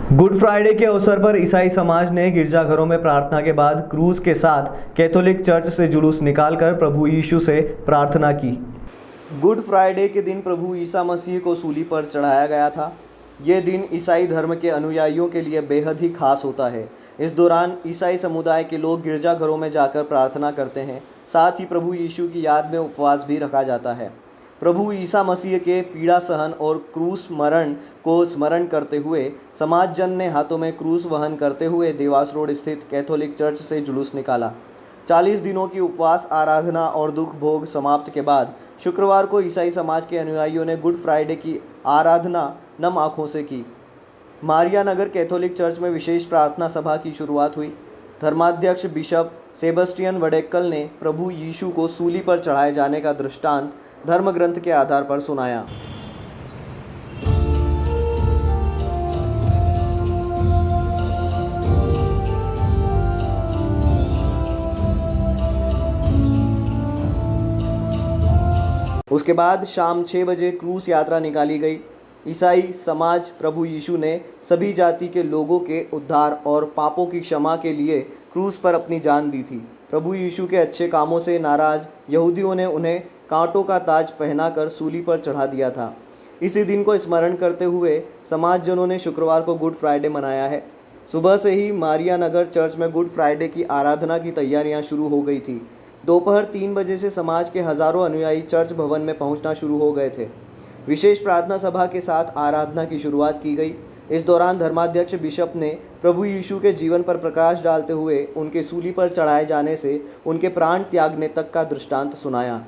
Good Friday के अवसर पर ईसाई समाज ने गिरजाघरों में प्रार्थना के बाद क्रूज के साथ कैथोलिक चर्च से जुलूस निकालकर प्रभु यीशु से प्रार्थना की। गुड फ्राइडे के दिन प्रभु ईसा मसीह को सूली पर चढ़ाया गया था। ये दिन ईसाई धर्म के अनुयायियों के लिए बेहद ही खास होता है। इस दौरान ईसाई समुदाय के लोग गिरजाघरों में जाकर प्रार्थना करते हैं। साथ ही प्रभु यीशु की याद में उपवास भी रखा जाता है। प्रभु ईसा मसीह के पीड़ा सहन और क्रूस मरण को स्मरण करते हुए समाज जन ने हाथों में क्रूस वहन करते हुए देवास रोड स्थित कैथोलिक चर्च से जुलूस निकाला। 40 दिनों की उपवास, आराधना और दुख भोग समाप्त के बाद शुक्रवार को ईसाई समाज के अनुयायियों ने गुड फ्राइडे की आराधना नम आँखों से की। मारिया नगर कैथोलिक चर्च में विशेष प्रार्थना सभा की शुरुआत हुई। धर्माध्यक्ष बिशप सेबेस्टियन वडेक्कल ने प्रभु यीशु को सूली पर चढ़ाए जाने का दृष्टांत धर्म ग्रंथ के आधार पर सुनाया। उसके बाद शाम 6 बजे क्रूस यात्रा निकाली गई। ईसाई समाज प्रभु यीशु ने सभी जाति के लोगों के उद्धार और पापों की क्षमा के लिए क्रूस पर अपनी जान दी थी। प्रभु यीशु के अच्छे कामों से नाराज यहूदियों ने उन्हें कांटों का ताज पहनाकर सूली पर चढ़ा दिया था। इसी दिन को स्मरण करते हुए समाजजनों ने शुक्रवार को गुड फ्राइडे मनाया है। सुबह से ही मारिया नगर चर्च में गुड फ्राइडे की आराधना की तैयारियां शुरू हो गई थी। दोपहर 3 बजे से समाज के हजारों अनुयायी चर्च भवन में पहुंचना शुरू हो गए थे। विशेष प्रार्थना सभा के साथ आराधना की शुरुआत की गई। इस दौरान धर्माध्यक्ष बिशप ने प्रभु यीशु के जीवन पर प्रकाश डालते हुए उनके सूली पर चढ़ाए जाने से उनके प्राण त्यागने तक का दृष्टांत सुनाया।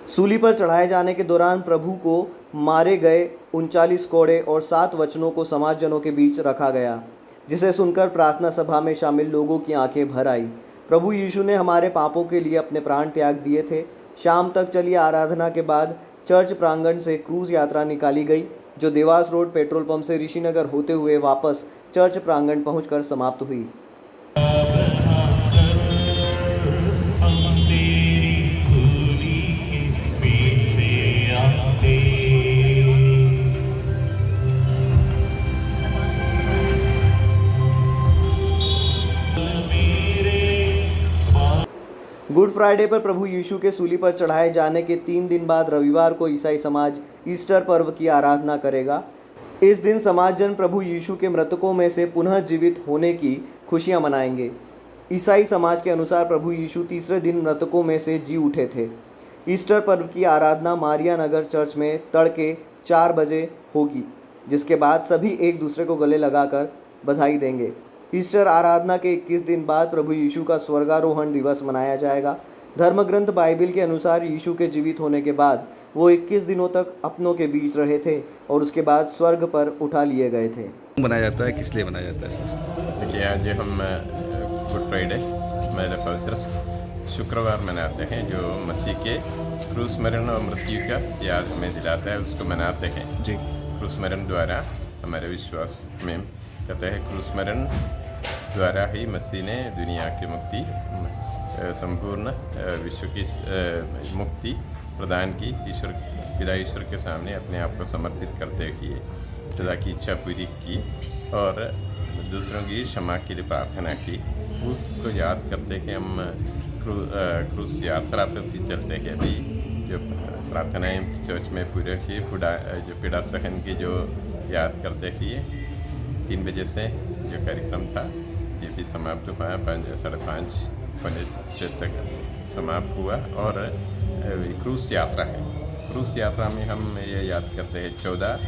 सूली पर चढ़ाए जाने के दौरान प्रभु को मारे गए 39 कोड़े और 7 वचनों को समाजजनों के बीच रखा गया, जिसे सुनकर प्रार्थना सभा में शामिल लोगों की आंखें भर आई। प्रभु यीशु ने हमारे पापों के लिए अपने प्राण त्याग दिए थे। शाम तक चली आराधना के बाद चर्च प्रांगण से क्रूज यात्रा निकाली गई, जो देवास रोड पेट्रोल पंप से ऋषिनगर होते हुए वापस चर्च प्रांगण पहुंचकर समाप्त हुई। गुड फ्राइडे पर प्रभु यीशु के सूली पर चढ़ाए जाने के 3 दिन बाद रविवार को ईसाई समाज ईस्टर पर्व की आराधना करेगा। इस दिन समाजजन प्रभु यीशु के मृतकों में से पुनः जीवित होने की खुशियां मनाएंगे। ईसाई समाज के अनुसार प्रभु यीशु तीसरे दिन मृतकों में से जी उठे थे। ईस्टर पर्व की आराधना मारिया नगर चर्च में तड़के 4 बजे होगी, जिसके बाद सभी एक दूसरे को गले लगाकर बधाई देंगे। ईस्टर आराधना के 21 दिन बाद प्रभु यीशु का स्वर्गारोहण दिवस मनाया जाएगा। धर्म ग्रंथ बाइबिल के अनुसार यीशु के जीवित होने के बाद वो 21 दिनों तक अपनों के बीच रहे थे और उसके बाद स्वर्ग पर उठा लिए गए थे। मनाया जाता है, किस लिए मनाया जाता है? देखिए, आज हम गुड फ्राइडे मेरे पवित्र शुक्रवार मनाते हैं, जो मसीह के क्रूस मरण और मृत्यु का याद हमें दिलाता है, उसको मनाते हैं जी। क्रूस मरण द्वारा हमारे विश्वास में कहते हैं, क्रूस मरण द्वारा ही मसीह ने दुनिया की मुक्ति, संपूर्ण विश्व की मुक्ति प्रदान की। ईश्वर के सामने अपने आप को समर्पित करते हुए खुदा की इच्छा पूरी की और दूसरों की क्षमा के लिए प्रार्थना की। उसको याद करते कि हम क्रूस यात्रा पर भी चलते हैं। अभी जो प्रार्थनाएं चर्च में पूरे की जो पीड़ा सहन की जो याद करते हुए 3 बजे से जो कार्यक्रम था ये भी समाप्त हुआ। 5, 5:30, 6 तक समाप्त हुआ। और क्रूस यात्रा है। क्रूस यात्रा में हम ये याद करते हैं 14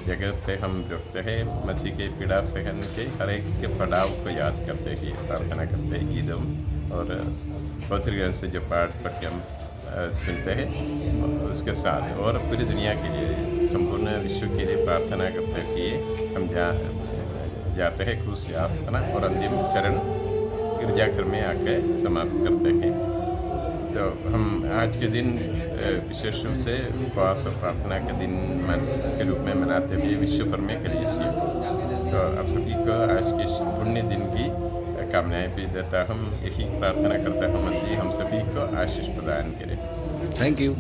जगह पे हम रुकते हैं। मसीह के पीड़ा सहन के हर एक के पड़ाव को याद करते हैं, प्रार्थना करते हैं, गीतों और पवित्र ग्रंथ से जो पाठ पढ़ के हम सुनते हैं उसके साथ, और पूरी दुनिया के लिए, संपूर्ण विश्व के लिए प्रार्थना करते हुए हम जाते हैं क्रूस यात्रा और अंतिम चरण गिरजाघर में आकर समाप्त करते हैं। तो हम आज के दिन विशेष रूप से उपवास और प्रार्थना के दिन के रूप में मनाते हुए विश्व भर में कलीसिया। तो आप सभी को आज के पुण्य दिन की कामनाएं भी देता हूँ। यही प्रार्थना करता हूँ, मसीह हम सभी को आशीष प्रदान करें। Thank you.